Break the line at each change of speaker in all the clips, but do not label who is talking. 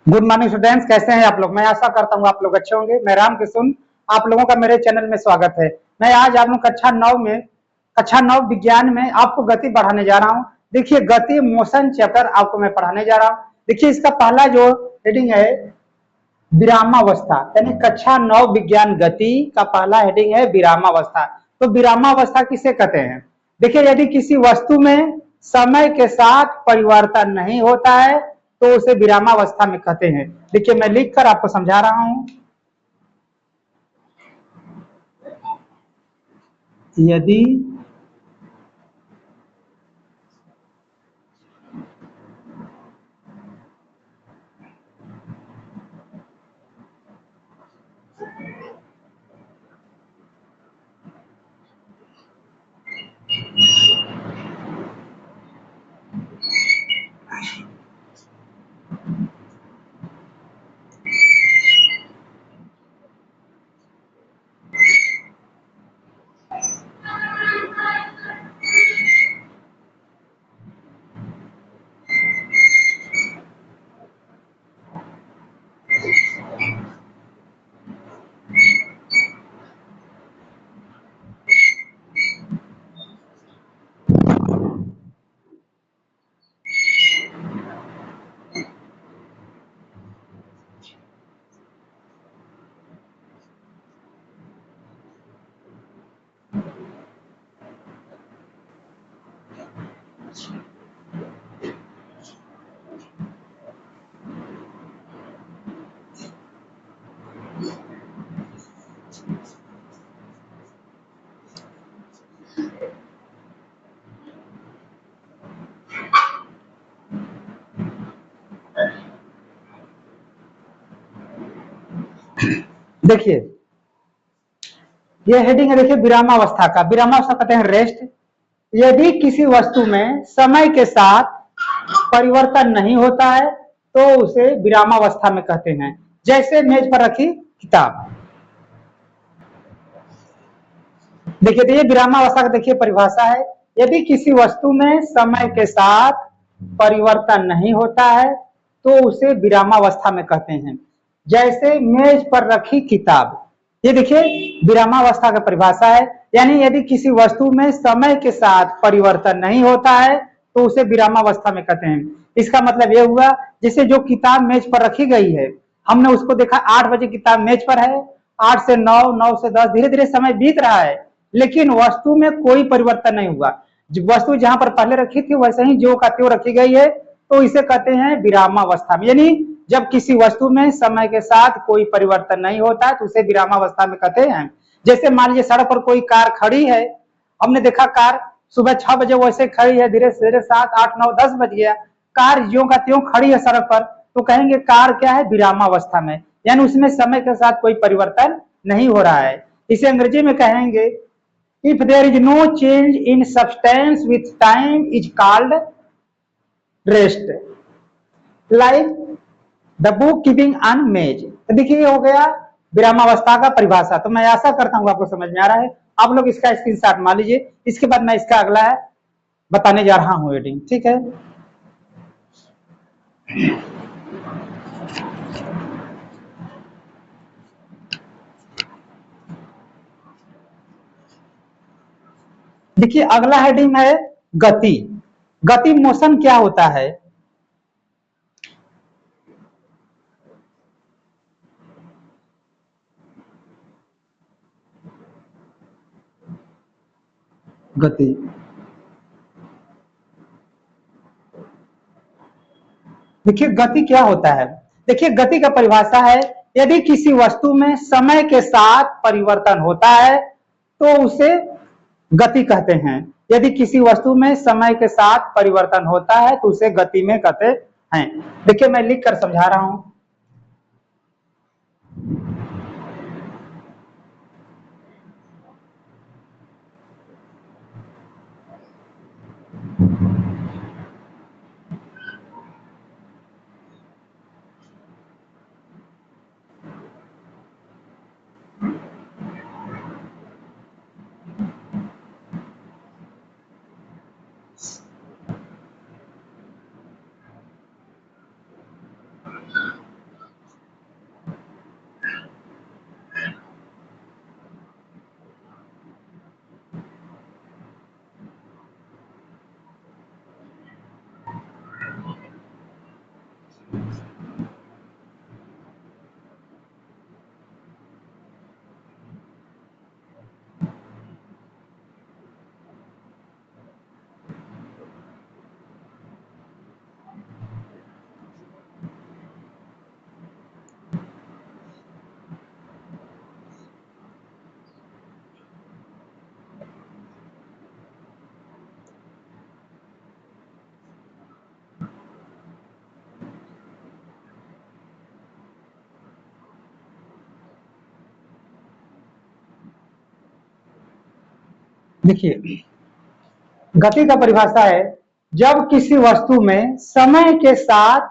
Good morning students, कैसे हैं आप लोग। मैं आशा करता हूँ आप लोग अच्छे होंगे। मैं राम किशुन, आप लोगों का मेरे चैनल में स्वागत है। मैं आज आप लोग कक्षा 9 विज्ञान में आपको गति पढ़ाने जा रहा हूँ। देखिए, गति मोशन चैप्टर आपको मैं पढ़ाने जा रहा हूँ। देखिए, इसका पहला जो हेडिंग है विरामावस्था, यानी कक्षा 9 विज्ञान गति का पहला हेडिंग है विरामावस्था। तो विरामावस्था किसे कहते हैं? देखिए, यदि किसी वस्तु में समय के साथ परिवर्तन नहीं होता है तो उसे विरामावस्था में कहते हैं। देखिए, मैं लिखकर आपको समझा रहा हूं। यदि देखिए, यह हेडिंग है, देखिए विरामावस्था का। विरामावस्था कहते हैं रेस्ट। यदि किसी वस्तु में समय के साथ परिवर्तन नहीं होता है तो उसे विरामावस्था में कहते हैं। जैसे मेज पर रखी किताब। देखिए, तो ये विरामावस्था का देखिए परिभाषा है। यदि किसी वस्तु में समय के साथ परिवर्तन नहीं होता है तो उसे विरामावस्था में कहते हैं। जैसे मेज पर रखी किताब, ये देखिए विरामावस्था का परिभाषा है। यानी यदि किसी वस्तु में समय के साथ परिवर्तन नहीं होता है तो उसे विरामावस्था में कहते हैं। इसका मतलब यह हुआ, जैसे जो किताब मेज पर रखी गई है, हमने उसको देखा 8 बजे किताब मेज पर है, 8 से 9, 9 से 10, धीरे धीरे समय बीत रहा है लेकिन वस्तु में कोई परिवर्तन नहीं हुआ। वस्तु जहां पर पहले रखी थी वैसे ही जो का त्यों रखी गई है, तो इसे कहते हैं विरामावस्था में। यानी जब किसी वस्तु में समय के साथ कोई परिवर्तन नहीं होता है तो उसे विरामावस्था में कहते हैं। जैसे मान लीजिए सड़क पर कोई कार खड़ी है, हमने देखा कार सुबह 6 बजे वैसे खड़ी है, धीरे धीरे 7, 8, 9, 10 बज गया, कार ज्यों का त्यों खड़ी है सड़क पर, तो कहेंगे कार क्या है, विरामावस्था में। यानी उसमें समय के साथ कोई परिवर्तन नहीं हो रहा है। इसे अंग्रेजी में कहेंगे if there is no change in substance with time is called rest, like the book keeping on मेज। तो देखिए, ये हो गया विरामावस्था का परिभाषा। तो मैं आशा करता हूँ आपको समझ में आ रहा है। आप लोग इसका स्क्रीनशॉट मान लीजिए। इसके बाद मैं इसका अगला है बताने जा रहा हूँ हेडिंग, ठीक है। देखिए, अगला हेडिंग है गति। गति मोशन क्या होता है? गति, देखिए गति क्या होता है। देखिए, गति का परिभाषा है, यदि किसी वस्तु में समय के साथ परिवर्तन होता है तो उसे गति कहते हैं। यदि किसी वस्तु में समय के साथ परिवर्तन होता है तो उसे गति में कहते हैं। देखिए, मैं लिख कर समझा रहा हूं। देखिए, गति का परिभाषा है जब किसी वस्तु में समय के साथ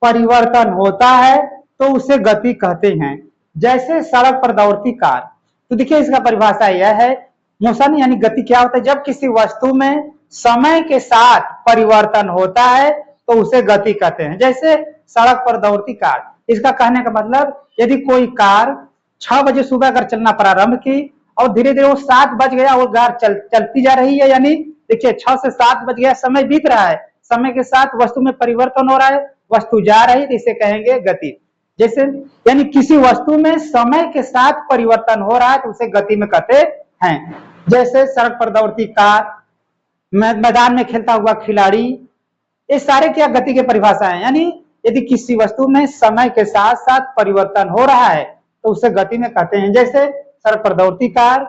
परिवर्तन होता है तो उसे गति कहते हैं। जैसे सड़क पर दौड़ती कार। तो देखिए, इसका परिभाषा यह है, मोशन यानी गति क्या होता है, जब किसी वस्तु में समय के साथ परिवर्तन होता है तो उसे गति कहते हैं। जैसे सड़क पर दौड़ती कार, इसका कहने का मतलब यदि कोई कार 6 बजे सुबह अगर चलना प्रारंभ की और धीरे धीरे वो 7 बज गया, वो कार चलती जा रही है, यानी देखिए 6 से 7 बज गया, समय बीत रहा है, समय के साथ वस्तु में परिवर्तन हो रहा है, वस्तु जा रही है, इसे कहेंगे गति। जैसे यानी किसी वस्तु में समय के साथ परिवर्तन हो रहा है तो उसे गति में कहते हैं। जैसे सड़क पर दौड़ती कार, मैदान में खेलता हुआ खिलाड़ी, ये सारे क्या गति के परिभाषा है। यानी यदि किसी वस्तु में समय के साथ साथ परिवर्तन हो रहा है तो उसे गति में कहते हैं। जैसे सड़क पर दौड़ती कार,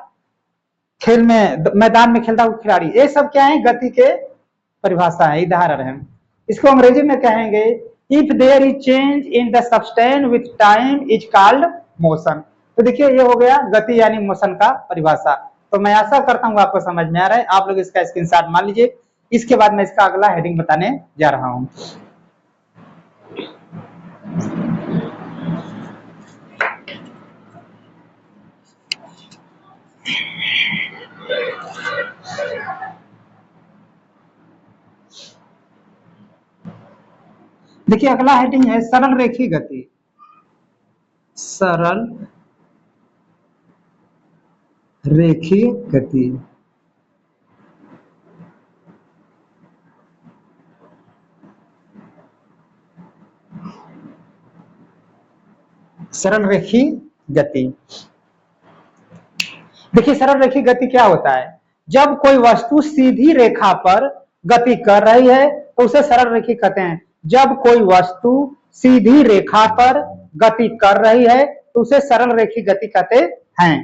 खेल में मैदान में खेलता हुआ खिलाड़ी, ये सब क्या है, गति के परिभाषा है, उदाहरण है। इसको अंग्रेजी में कहेंगे if there is change in the substance with time is called motion. तो देखिए, ये हो गया गति यानी मोशन का परिभाषा। तो मैं आशा करता हूँ आपको समझ में आ रहा है। आप लोग इसका स्क्रीनशॉट मान लीजिए। इसके बाद मैं इसका अगला हेडिंग बताने जा रहा हूँ। देखिए, अगला हेडिंग है सरल रेखीय गति। सरल रेखीय गति। सरल रेखीय गति। देखिए, सरल रेखीय गति क्या होता है, जब कोई वस्तु सीधी रेखा पर गति कर रही है तो उसे सरल रेखीय कहते हैं। जब कोई वस्तु सीधी रेखा पर गति कर रही है तो उसे सरल रेखीय गति कहते हैं।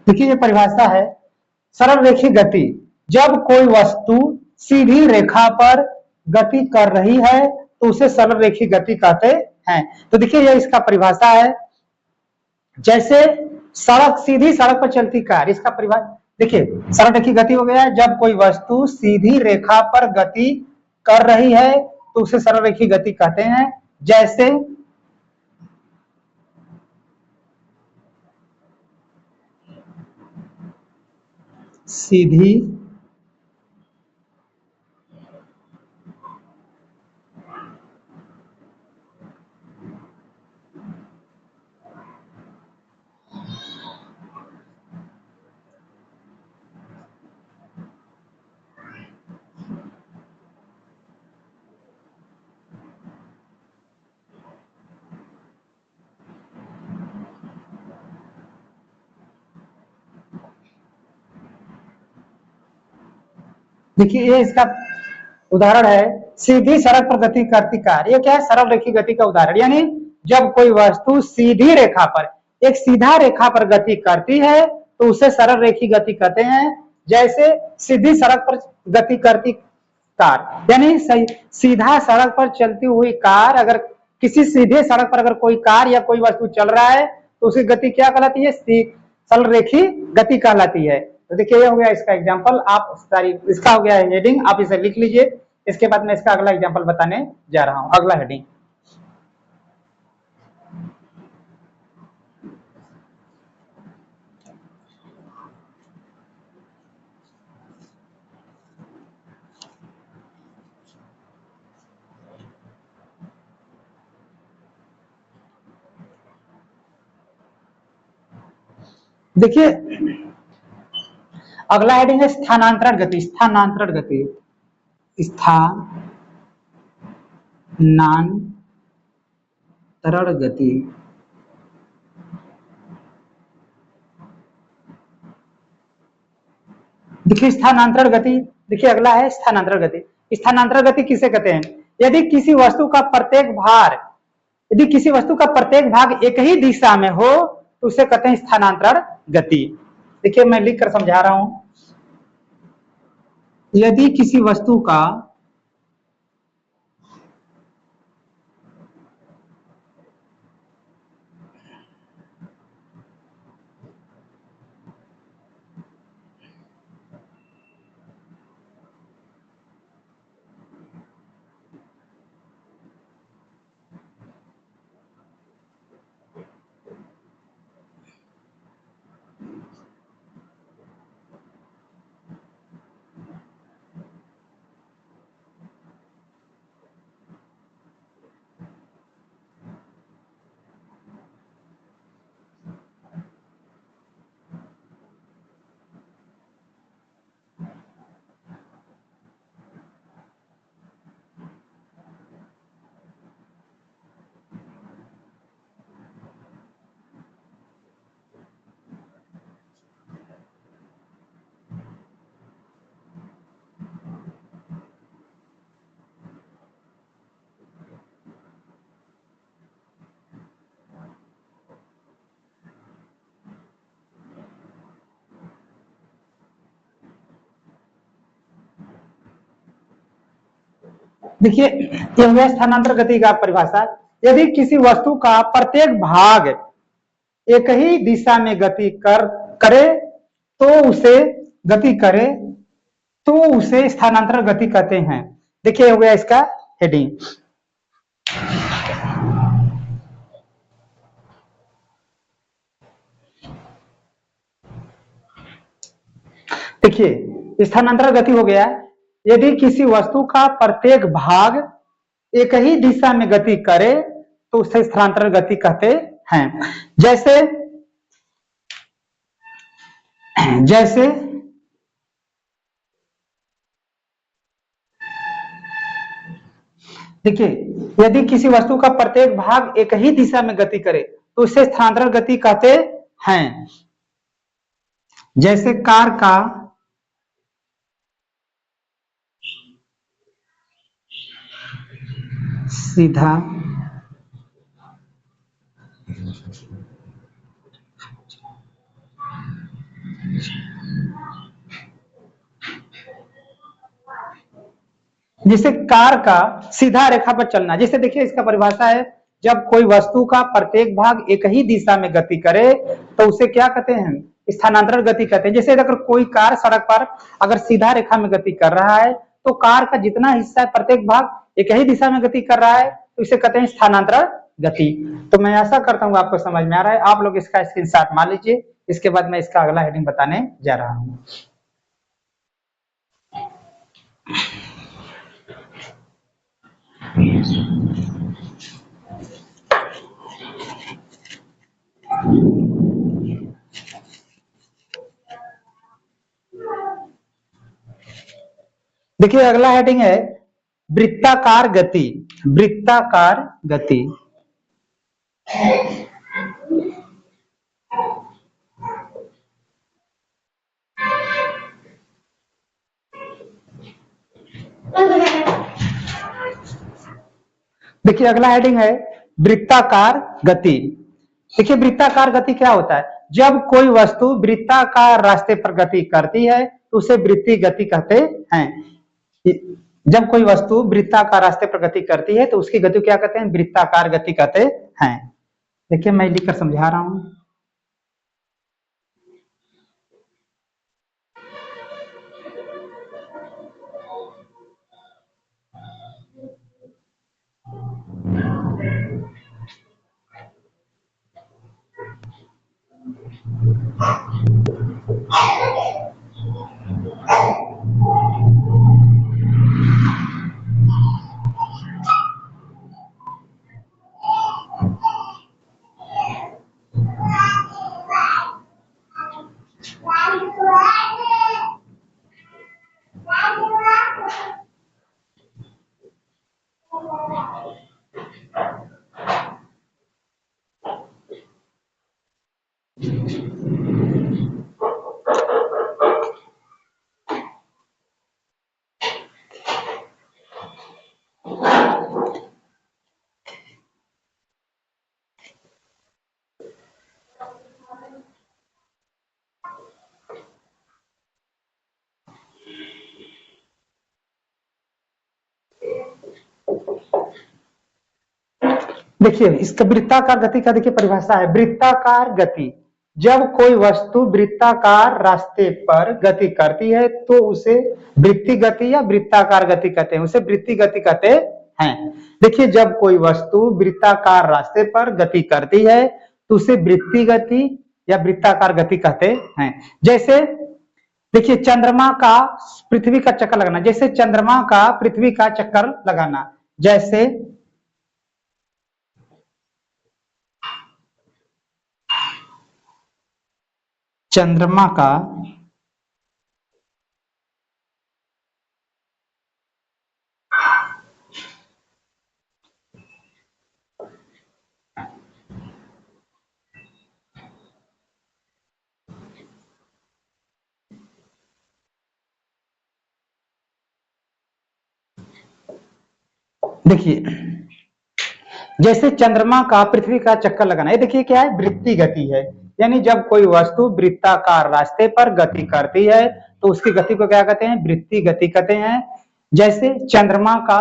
देखिए, ये परिभाषा है सरल रेखीय गति, जब कोई वस्तु सीधी रेखा पर गति कर रही है तो उसे सरल रेखीय गति कहते हैं। तो देखिए, ये इसका परिभाषा है। जैसे सड़क, सीधी सड़क पर चलती कार, इसका परिभाषा देखिए, सरल रेखीय गति हो गया है जब कोई वस्तु सीधी रेखा पर गति कर रही है तो उसे सरल रेखीय गति कहते हैं। जैसे सीधी देखिए ये इसका उदाहरण है, सीधी सड़क पर गति करती कार। ये क्या है? सरल रेखी गति का उदाहरण। यानी जब कोई वस्तु सीधी रेखा पर, एक सीधा रेखा पर गति करती है तो उसे सरल रेखी गति कहते हैं। जैसे सीधी सड़क पर गति करती कार, यानी सीधा सड़क पर चलती हुई कार, अगर किसी सीधे सड़क पर अगर कोई कार या कोई वस्तु चल रहा है तो उसकी गति क्या कहलाती है? सरल रेखी गति कहलाती है। तो देखिए ये हो गया इसका एग्जांपल। आप सारी, इसका हो गया हेडिंग, आप इसे लिख लीजिए। इसके बाद मैं इसका अगला एग्जांपल बताने जा रहा हूं। अगला हेडिंग, देखिए अगला हेडिंग है स्थानांतरण गति। स्थानांतरण गति, स्थानांतरण गति। देखिए स्थानांतरण गति, देखिए अगला है स्थानांतरण गति। स्थानांतरण गति किसे कहते हैं? यदि किसी वस्तु का प्रत्येक भार, यदि किसी वस्तु का प्रत्येक भाग एक ही दिशा में हो तो उसे कहते हैं स्थानांतरण गति। देखिए मैं लिख कर समझा रहा हूं। यदि किसी वस्तु का देखिए ये हुआ स्थानांतर गति का परिभाषा। यदि किसी वस्तु का प्रत्येक भाग एक ही दिशा में गति करे तो उसे स्थानांतरण गति कहते हैं। देखिए हो गया इसका हेडिंग। देखिए स्थानांतरण गति हो गया, यदि किसी वस्तु का प्रत्येक भाग एक ही दिशा में गति करे तो उसे स्थानांतरण गति कहते हैं। जैसे जैसे देखिए यदि किसी वस्तु का प्रत्येक भाग एक ही दिशा में गति करे तो उसे स्थानांतरण गति कहते हैं। जैसे कार का सीधा जिसे कार का सीधा रेखा पर चलना। जैसे देखिए इसका परिभाषा है, जब कोई वस्तु का प्रत्येक भाग एक ही दिशा में गति करे तो उसे क्या कहते हैं? स्थानांतरण गति कहते हैं। जैसे अगर कोई कार सड़क पर अगर सीधा रेखा में गति कर रहा है तो कार का जितना हिस्सा है प्रत्येक भाग एक ही दिशा में गति कर रहा है तो इसे कहते हैं स्थानांतरण गति। तो मैं आशा करता हूँ आपको समझ में आ रहा है। आप लोग इसका स्क्रीनशॉट मान लीजिए। इसके बाद मैं इसका अगला हेडिंग बताने जा रहा हूँ। देखिए अगला हेडिंग है वृत्ताकार गति। वृत्ताकार गति। देखिए अगला हेडिंग है वृत्ताकार गति। देखिए वृत्ताकार गति क्या होता है? जब कोई वस्तु वृत्ताकार रास्ते पर गति करती है तो उसे वृत्तीय गति कहते हैं। जब कोई वस्तु वृत्ताकार रास्ते पर गति करती है तो उसकी गति क्या कहते हैं? वृत्ताकार गति कहते हैं। देखिए मैं लिखकर समझा रहा हूं। देखिए इसका वृत्ताकार गति का देखिए परिभाषा है। वृत्ताकार गति, जब कोई वस्तु वृत्ताकार रास्ते पर गति करती है तो उसे वृत्तीय गति या वृत्ताकार गति कहते हैं, उसे वृत्तीय गति कहते हैं। देखिए जब कोई वस्तु वृत्ताकार रास्ते पर गति करती है तो उसे वृत्तीय गति या वृत्ताकार गति कहते हैं। जैसे देखिए चंद्रमा का पृथ्वी का चक्कर लगाना, जैसे चंद्रमा का पृथ्वी का चक्कर लगाना, जैसे चंद्रमा का देखिए जैसे चंद्रमा का पृथ्वी का चक्कर लगाना, ये देखिए क्या है? वृत्तीय गति है। यानी जब कोई वस्तु वृत्ताकार रास्ते पर गति करती है तो उसकी गति को क्या कहते हैं? वृत्तीय गति कहते हैं। जैसे चंद्रमा का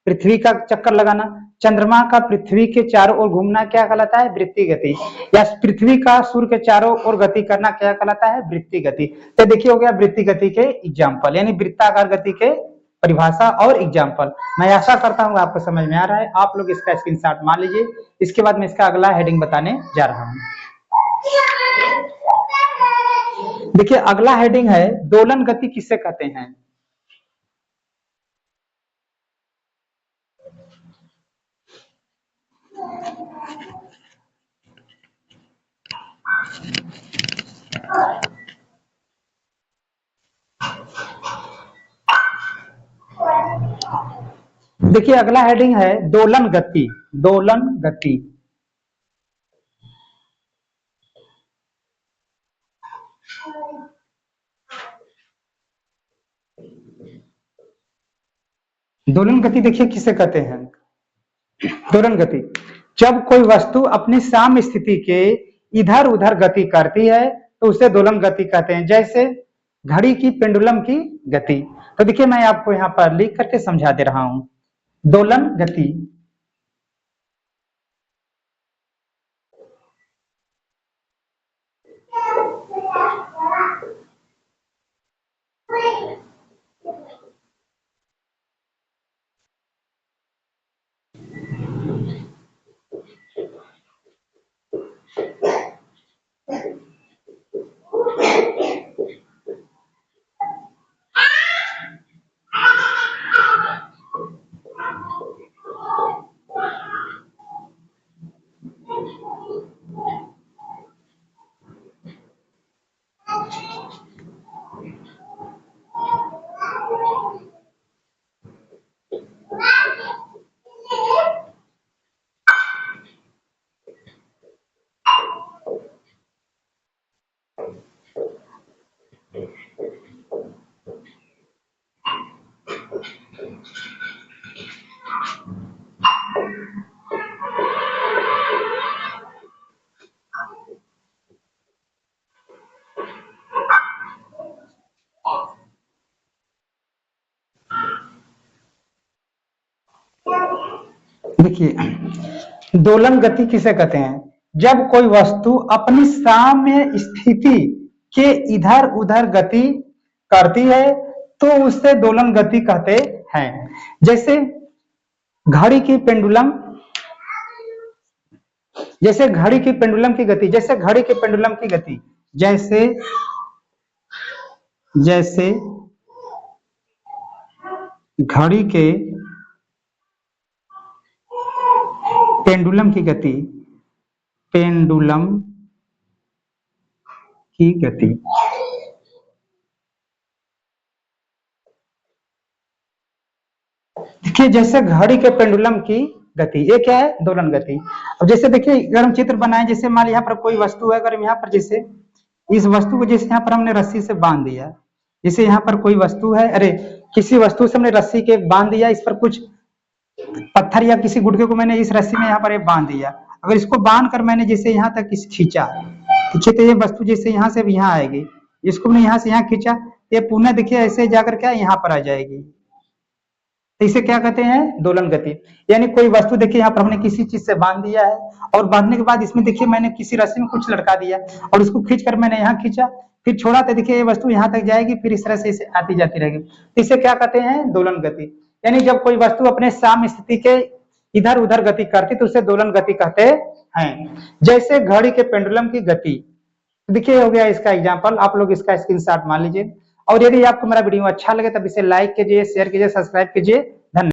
पृथ्वी का चक्कर लगाना, चंद्रमा का पृथ्वी के चारों ओर घूमना क्या कहलाता है? वृत्तीय गति। या पृथ्वी का सूर्य के चारों ओर गति करना क्या कहलाता है? वृत्तीय गति। तो देखिए हो गया वृत्तीय गति के एग्जाम्पल, यानी वृत्ताकार गति के परिभाषा और एग्जाम्पल। मैं आशा करता हूँ आपको समझ में आ रहा है। आप लोग इसका स्क्रीनशॉट मान लीजिए। इसके बाद मैं इसका अगला हेडिंग बताने जा रहा हूँ। देखिए अगला हेडिंग है दोलन गति किसे कहते हैं? देखिए अगला हेडिंग है दोलन गति। दोलन गति, दोलन गति देखिए किसे कहते हैं? दोलन गति, जब कोई वस्तु अपनी साम्य स्थिति के इधर उधर गति करती है तो उसे दोलन गति कहते हैं। जैसे घड़ी की पेंडुलम की गति। तो देखिए मैं आपको यहाँ पर लिख करके समझा दे रहा हूं। दोलन गति देखिए दोलन गति किसे कहते हैं? जब कोई वस्तु अपनी साम्य स्थिति के इधर उधर गति करती है तो उससे दोलन गति कहते हैं। जैसे घड़ी की पेंडुलम, जैसे घड़ी की पेंडुलम की गति, जैसे घड़ी के पेंडुलम की गति, जैसे जैसे घड़ी के पेंडुलम की गति, पेंडुलम की गति देखिए जैसे घड़ी के पेंडुलम की गति, ये क्या है? दोलन गति। अब जैसे देखिए अगर हम चित्र बनाए, जैसे मान लीजिए यहाँ पर कोई वस्तु है, अगर हम यहाँ पर जैसे इस वस्तु को जैसे यहाँ पर हमने रस्सी से बांध दिया, जैसे यहाँ पर कोई वस्तु है, अरे किसी वस्तु से हमने रस्सी के बांध दिया, इस पर कुछ पत्थर या किसी गुटके को मैंने इस रस्सी में यहाँ पर बांध दिया, अगर इसको बांध कर मैंने जैसे यहाँ तक खींचा, तो ये वस्तु जैसे यहाँ से यहाँ आएगी, इसको मैंने यहाँ से यहाँ खींचा, ये पुनः देखिए ऐसे जाकर क्या यहाँ पर आ जाएगी, तो इसे क्या कहते हैं? दोलन गति। यानी कोई वस्तु देखिए यहाँ पर हमने किसी चीज से बांध दिया है और बांधने के बाद इसमें देखिए मैंने किसी रस्सी में कुछ लटका दिया और उसको खींचकर मैंने यहाँ खींचा, फिर छोड़ा, तो देखिए ये वस्तु यहाँ तक जाएगी, फिर इस तरह से इसे आती जाती रहेगी, तो इसे क्या कहते हैं? दोलन गति। यानी जब कोई वस्तु अपने साम्य स्थिति के इधर उधर गति करती तो उसे दोलन गति कहते हैं। जैसे घड़ी के पेंडुलम की गति, देखिए हो गया इसका एग्जाम्पल, आप लोग इसका स्क्रीनशॉट मान लीजिए। और यदि आपको मेरा वीडियो अच्छा लगे तब इसे लाइक कीजिए, शेयर कीजिए, सब्सक्राइब कीजिए